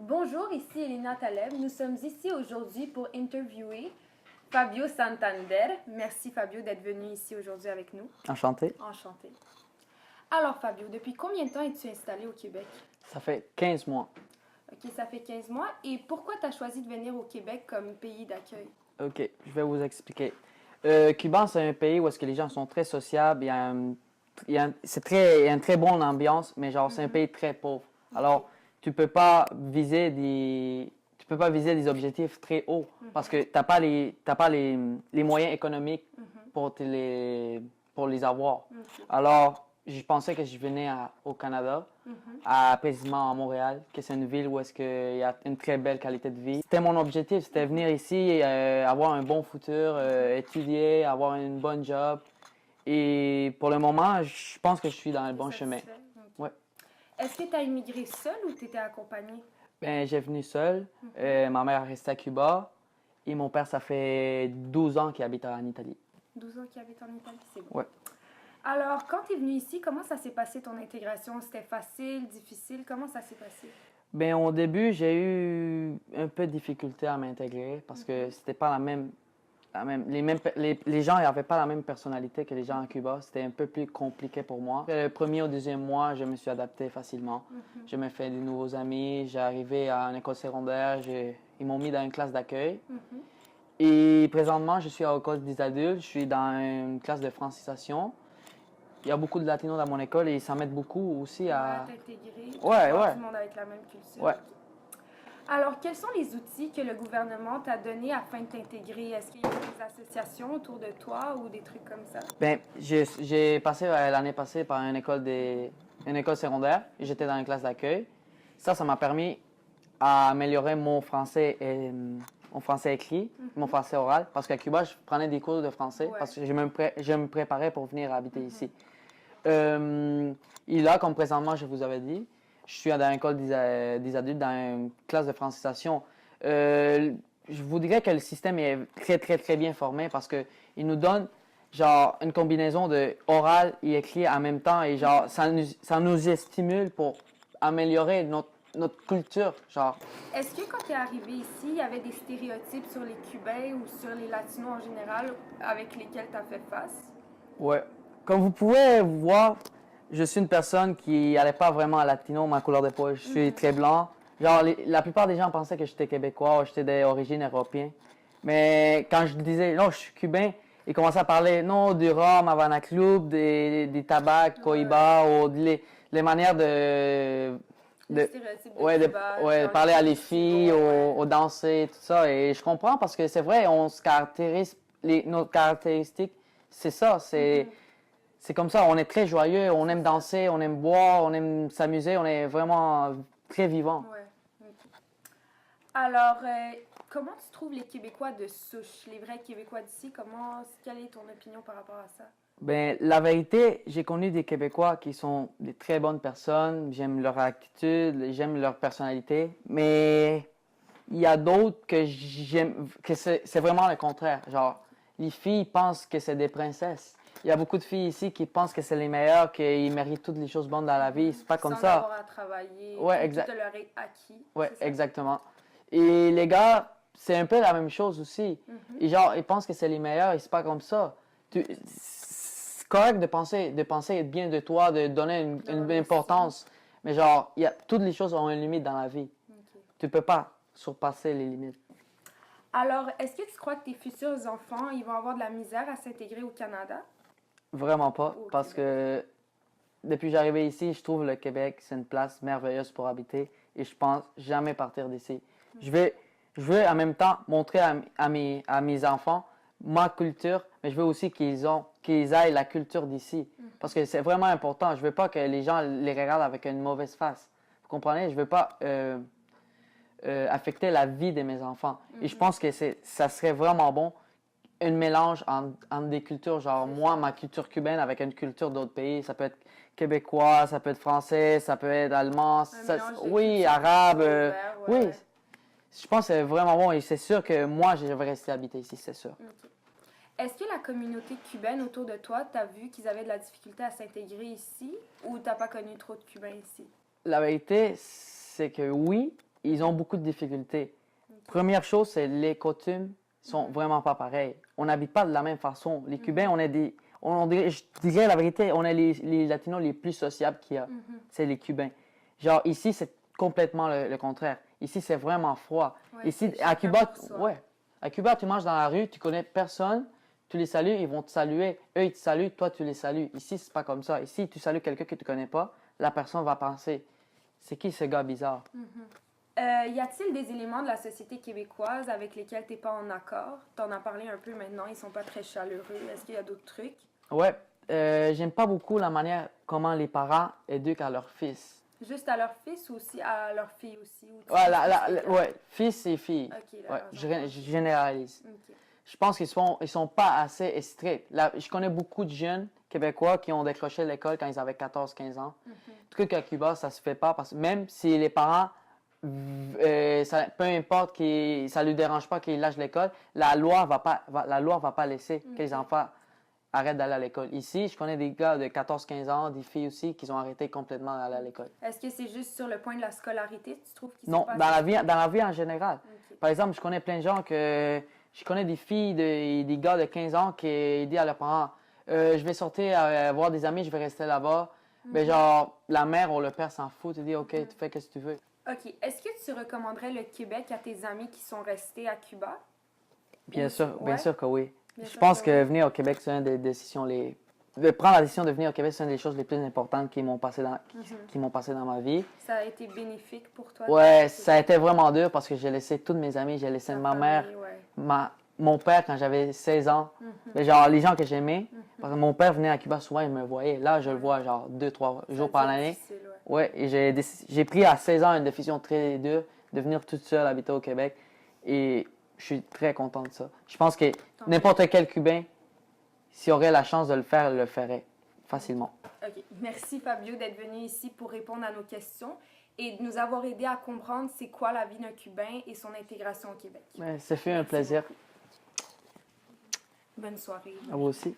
Bonjour, ici Elena Taleb. Nous sommes ici aujourd'hui pour interviewer Fabio Santander. Merci Fabio d'être venu ici aujourd'hui avec nous. Enchanté. Enchanté. Alors Fabio, depuis combien de temps es-tu installé au Québec? Ça fait 15 mois. Ok, ça fait 15 mois. Et pourquoi tu as choisi de venir au Québec comme pays d'accueil? OK, je vais vous expliquer. Cuba, c'est un pays où est-ce que les gens sont très sociables. Il y a une très bonne ambiance, mais genre, c'est un pays très pauvre. Alors, tu peux pas viser des objectifs très hauts parce que t'as pas les moyens économiques pour les avoir. Alors, je pensais que je venais au Canada, précisément à Montréal, que c'est une ville où est-ce qu'il y a une très belle qualité de vie. C'était mon objectif, c'était venir ici, avoir un bon futur, étudier, avoir un bon job. Et pour le moment, je pense que je suis dans le bon chemin. Okay. Ouais. Est-ce que tu as immigré seul ou tu étais accompagné? Ben, j'ai venu seul. Ma mère est restée à Cuba. Et mon père, ça fait 12 ans qu'il habite en Italie. 12 ans qu'il habite en Italie, c'est bon. Ouais. Alors, quand tu es venu ici, comment ça s'est passé ton intégration? C'était facile, difficile? Comment ça s'est passé? Ben, au début, j'ai eu un peu de difficulté à m'intégrer parce que c'était pas les gens n'avaient pas la même personnalité que les gens à Cuba. C'était un peu plus compliqué pour moi. Le premier ou deuxième mois, je me suis adapté facilement. Je me fais de nouveaux amis. J'ai arrivé à une école secondaire. Ils m'ont mis dans une classe d'accueil. Et présentement, je suis à l'école des adultes. Je suis dans une classe de francisation. Il y a beaucoup de latinos dans mon école et ça m'aide beaucoup aussi à t'intégrer. Ouais. Tout le monde avec la même culture. Ouais. Alors, quels sont les outils que le gouvernement t'a donnés afin de t'intégrer? Est-ce qu'il y a des associations autour de toi ou des trucs comme ça? Ben, j'ai passé l'année passée par une école secondaire. J'étais dans une classe d'accueil. Ça m'a permis d'améliorer mon français écrit, mon français oral. Parce qu'à Cuba, je prenais des cours de français parce que je me préparais pour venir habiter ici. Et là, comme présentement, je vous avais dit, je suis dans l'école des adultes, dans une classe de francisation. Je vous dirais que le système est très, très, très bien formé parce qu'il nous donne genre une combinaison de oral et écrit en même temps et genre ça nous stimule pour améliorer notre culture, genre. Est-ce que quand tu es arrivé ici, il y avait des stéréotypes sur les Cubains ou sur les Latinos en général avec lesquels tu as fait face? Ouais. Comme vous pouvez voir, je suis une personne qui n'allait pas vraiment à latino, ma couleur de peau. Je suis très blanc. Genre, la plupart des gens pensaient que j'étais québécois ou j'étais d'origine européenne. Mais quand je disais, non, je suis cubain, ils commençaient à parler, non, du rhum, Havana Club, des tabacs, Cohiba, ou les manières Les stéréotypes de Cuba, de parler à les filles, aux danser, tout ça. Et je comprends parce que c'est vrai, on se caractérise, nos caractéristiques, c'est ça, c'est comme ça, on est très joyeux, on aime danser, on aime boire, on aime s'amuser, on est vraiment très vivant. Ouais. Alors, comment tu trouves les Québécois de souche, les vrais Québécois d'ici? Quelle est ton opinion par rapport à ça? Ben, la vérité, j'ai connu des Québécois qui sont des très bonnes personnes, j'aime leur attitude, j'aime leur personnalité, mais il y a d'autres que j'aime, que c'est vraiment le contraire. Genre, les filles pensent que c'est des princesses. Il y a beaucoup de filles ici qui pensent que c'est les meilleures, qu'ils méritent toutes les choses bonnes dans la vie. C'est pas comme ça. Sans avoir à travailler, tout leur est acquis. Ouais, exactement. Et les gars, c'est un peu la même chose aussi. Et genre, ils pensent que c'est les meilleurs et c'est pas comme ça. C'est correct de penser bien de toi, de donner une importance. Mais genre, toutes les choses ont une limite dans la vie. Tu peux pas surpasser les limites. Alors, est-ce que tu crois que tes futurs enfants, ils vont avoir de la misère à s'intégrer au Canada? Vraiment pas, parce que depuis que j'arrivais ici, je trouve le Québec, c'est une place merveilleuse pour habiter et je pense jamais partir d'ici. Je veux en même temps montrer à mes enfants ma culture, mais je veux aussi qu'ils aillent la culture d'ici. Parce que c'est vraiment important. Je veux pas que les gens les regardent avec une mauvaise face. Vous comprenez? Je veux pas affecter la vie de mes enfants. Et je pense que ça serait vraiment bon un mélange entre des cultures, genre moi, ma culture cubaine avec une culture d'autres pays. Ça peut être québécois, ça peut être français, ça peut être allemand, arabe. Oui, je pense que c'est vraiment bon et c'est sûr que moi, je vais rester habiter ici, c'est sûr. Est-ce que la communauté cubaine autour de toi, tu as vu qu'ils avaient de la difficulté à s'intégrer ici ou tu n'as pas connu trop de Cubains ici? La vérité, c'est que oui, ils ont beaucoup de difficultés. Première chose, c'est les coutumes sont vraiment pas pareilles. On n'habite pas de la même façon. Les Cubains, je dirais la vérité, on est les Latinos les plus sociables qu'il y a. C'est les Cubains. Genre, ici, c'est complètement le contraire. Ici, c'est vraiment froid. Ouais, Ici, c'est à Cuba, chacun pour soi. à Cuba, tu marches dans la rue, tu connais personne, tu les salues, ils vont te saluer. Eux, ils te saluent, toi, tu les salues. Ici, c'est pas comme ça. Ici, tu salues quelqu'un que tu connais pas, la personne va penser, c'est qui ce gars bizarre? Y a-t-il des éléments de la société québécoise avec lesquels tu n'es pas en accord? Tu en as parlé un peu maintenant, ils sont pas très chaleureux. Est-ce qu'il y a d'autres trucs? Ouais, j'aime pas beaucoup la manière comment les parents éduquent à leur fils. Juste à leur fils ou aussi à leur fille aussi? Ou tu Ouais, penses que c'est- ouais, fils et filles. Ok, Ouais, là, je généralise. Ok. Je pense ils sont pas assez stricts. Je connais beaucoup de jeunes Québécois qui ont décroché l'école quand ils avaient 14-15 ans. Truc à Cuba, ça se fait pas parce que même si les parents, peu importe, ça ne lui dérange pas qu'ils lâchent l'école, la loi va pas laisser que les enfants arrêtent d'aller à l'école. Ici, je connais des gars de 14-15 ans, des filles aussi, qui ont arrêté complètement d'aller à l'école. Est-ce que c'est juste sur le point de la scolarité, tu trouves qu'ils Non, sont pas dans assez- la vie en général. Ok. Par exemple, je connais plein de gens je connais des filles et des gars de 15 ans qui disent à leurs parents, je vais sortir voir des amis, je vais rester là-bas. Mais genre, la mère ou le père s'en fout, tu dis, OK, tu fais ce que tu veux. OK. Est-ce que tu recommanderais le Québec à tes amis qui sont restés à Cuba? Bien Ouais. sûr que oui. Bien Je sûr pense que que oui. venir au Québec, c'est une des décisions de prendre la décision de venir au Québec, c'est une des choses les plus importantes qui m'ont passé dans ma vie. Ça a été bénéfique pour toi? Ouais, ça a été vraiment dur parce que j'ai laissé toutes mes amies, j'ai laissé Ta ma famille, mère, ouais. mon père quand j'avais 16 ans. Mais genre, les gens que j'aimais, parce que mon père venait à Cuba souvent, il me voyait. Là, je le vois genre 2-3 jours par Ça a été l'année. difficile, ouais. Ouais, et j'ai pris à 16 ans une décision très dure de venir toute seule habiter au Québec. Et je suis très content de ça. Je pense que n'importe quel Cubain, s'il aurait la chance de le faire, le ferait facilement. OK. Merci Fabio d'être venu ici pour répondre à nos questions et de nous avoir aidé à comprendre c'est quoi la vie d'un Cubain et son intégration au Québec. Ouais, ça fait un plaisir. Bonne soirée. À vous aussi.